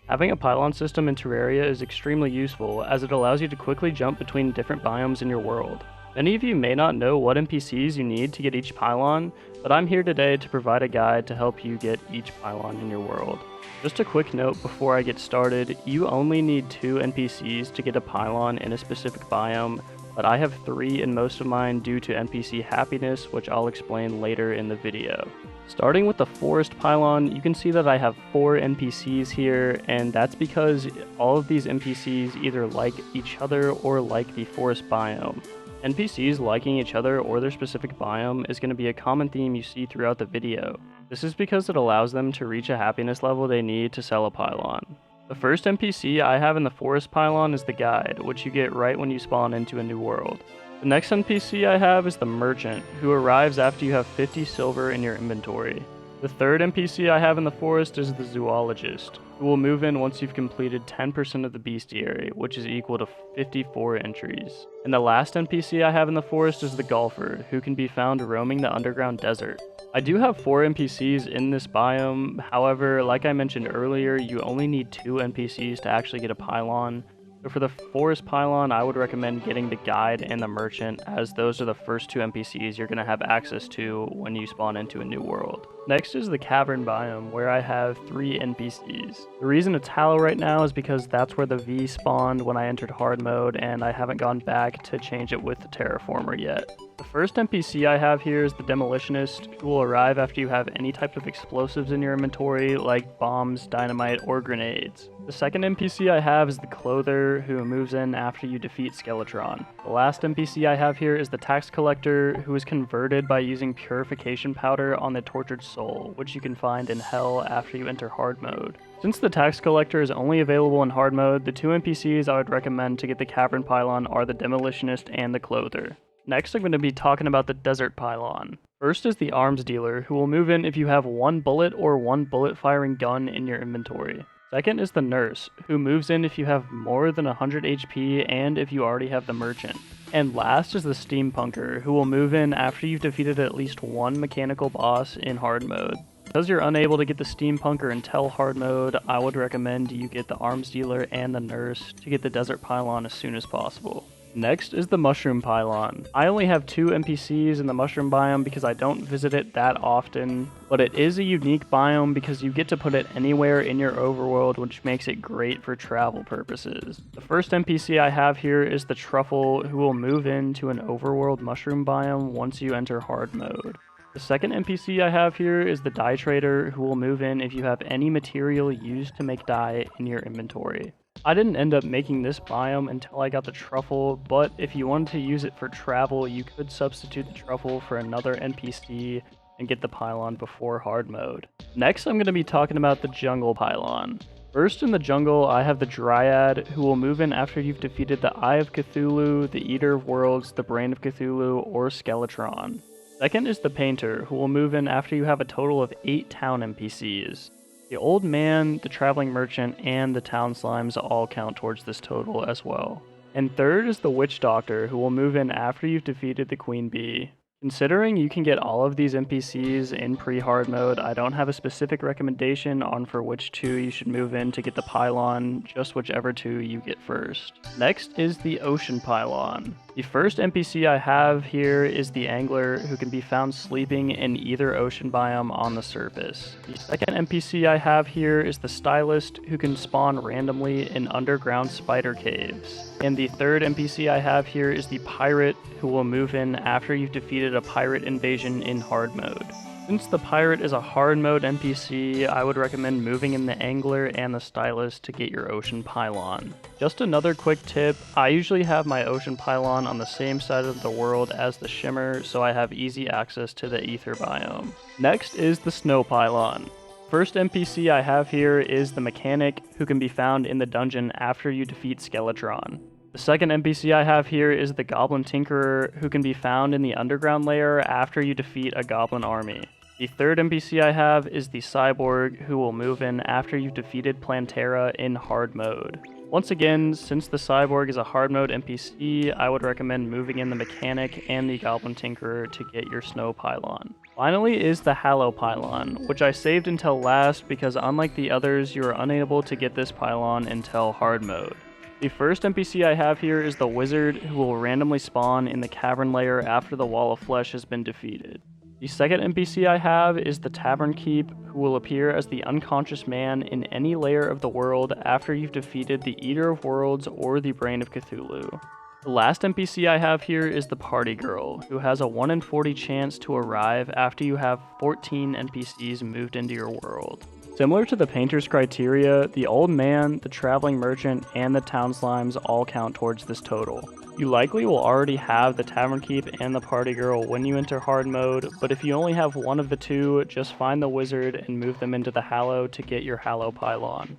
Having a pylon system in Terraria is extremely useful as it allows you to quickly jump between different biomes in your world. Many of you may not know what NPCs you need to get each pylon, but I'm here today to provide a guide to help you get each pylon in your world. Just a quick note before I get started, you only need 2 NPCs to get a pylon in a specific biome, but I have 3 in most of mine due to NPC happiness, which I'll explain later in the video. Starting with the forest pylon, you can see that I have 4 NPCs here, and that's because all of these NPCs either like each other or like the forest biome. NPCs liking each other or their specific biome is going to be a common theme you see throughout the video. This is because it allows them to reach a happiness level they need to sell a pylon. The first NPC I have in the forest pylon is the guide, which you get right when you spawn into a new world. The next NPC I have is the merchant, who arrives after you have 50 silver in your inventory. The third NPC I have in the forest is the zoologist, who will move in once you've completed 10% of the bestiary, which is equal to 54 entries. And the last NPC I have in the forest is the golfer, who can be found roaming the underground desert. I do have 4 NPCs in this biome, however, like I mentioned earlier, you only need 2 NPCs to actually get a pylon. So for the forest pylon, I would recommend getting the guide and the merchant, as those are the first 2 NPCs you're going to have access to when you spawn into a new world. Next is the Cavern biome, where I have 3 NPCs. The reason it's Hallow right now is because that's where the V spawned when I entered hard mode, and I haven't gone back to change it with the terraformer yet. The first NPC I have here is the demolitionist, who will arrive after you have any type of explosives in your inventory, like bombs, dynamite, or grenades. The second NPC I have is the clother, who moves in after you defeat Skeletron. The last NPC I have here is the tax collector, who is converted by using purification powder on the tortured soul, which you can find in hell after you enter hard mode. Since the tax collector is only available in hard mode, the 2 NPCs I would recommend to get the Cavern Pylon are the demolitionist and the clother. Next, I'm going to be talking about the desert pylon. First is the arms dealer, who will move in if you have 1 bullet or 1 bullet firing gun in your inventory. Second is the nurse, who moves in if you have more than 100 HP and if you already have the merchant. And last is the steampunker, who will move in after you've defeated at least 1 mechanical boss in hard mode. Because you're unable to get the steampunker until hard mode, I would recommend you get the arms dealer and the nurse to get the desert pylon as soon as possible. Next is the mushroom pylon. I only have 2 NPCs in the mushroom biome because I don't visit it that often, but it is a unique biome because you get to put it anywhere in your overworld, which makes it great for travel purposes. The first NPC I have here is the truffle, who will move into an overworld mushroom biome once you enter hard mode. The second NPC I have here is the dye trader, who will move in if you have any material used to make dye in your inventory. I didn't end up making this biome until I got the truffle, but if you wanted to use it for travel, you could substitute the truffle for another NPC and get the pylon before hard mode. Next, I'm going to be talking about the jungle pylon. First in the jungle, I have the Dryad, who will move in after you've defeated the Eye of Cthulhu, the Eater of Worlds, the Brain of Cthulhu, or Skeletron. Second is the Painter, who will move in after you have a total of 8 town NPCs. The Old Man, the Traveling Merchant, and the Town Slimes all count towards this total as well. And third is the Witch Doctor, who will move in after you've defeated the Queen Bee. Considering you can get all of these NPCs in pre-hard mode, I don't have a specific recommendation on for which 2 you should move in to get the pylon, just whichever 2 you get first. Next is the Ocean Pylon. The first NPC I have here is the Angler, who can be found sleeping in either ocean biome on the surface. The second NPC I have here is the Stylist, who can spawn randomly in underground spider caves. And the third NPC I have here is the Pirate, who will move in after you've defeated a pirate invasion in hard mode. Since the Pirate is a hard mode NPC, I would recommend moving in the Angler and the Stylist to get your Ocean Pylon. Just another quick tip, I usually have my Ocean Pylon on the same side of the world as the Shimmer, so I have easy access to the Ether biome. Next is the Snow Pylon. First NPC I have here is the Mechanic, who can be found in the dungeon after you defeat Skeletron. The second NPC I have here is the Goblin Tinkerer, who can be found in the underground layer after you defeat a goblin army. The third NPC I have is the Cyborg, who will move in after you've defeated Plantera in hard mode. Once again, since the Cyborg is a hard mode NPC, I would recommend moving in the Mechanic and the Goblin Tinkerer to get your Snow Pylon. Finally is the Hallow Pylon, which I saved until last because unlike the others, you are unable to get this pylon until hard mode. The first NPC I have here is the Wizard, who will randomly spawn in the Cavern layer after the Wall of Flesh has been defeated. The second NPC I have is the Tavern Keep, who will appear as the unconscious man in any layer of the world after you've defeated the Eater of Worlds or the Brain of Cthulhu. The last NPC I have here is the Party Girl, who has a 1 in 40 chance to arrive after you have 14 NPCs moved into your world. Similar to the Painter's criteria, the Old Man, the Traveling Merchant, and the Town Slimes all count towards this total. You likely will already have the Tavern Keep and the Party Girl when you enter hard mode, but if you only have one of the two, just find the Wizard and move them into the Hallow to get your Hallow Pylon.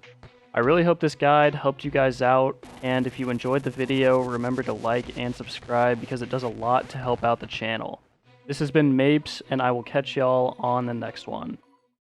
I really hope this guide helped you guys out, and if you enjoyed the video, remember to like and subscribe because it does a lot to help out the channel. This has been Mapes, and I will catch y'all on the next one.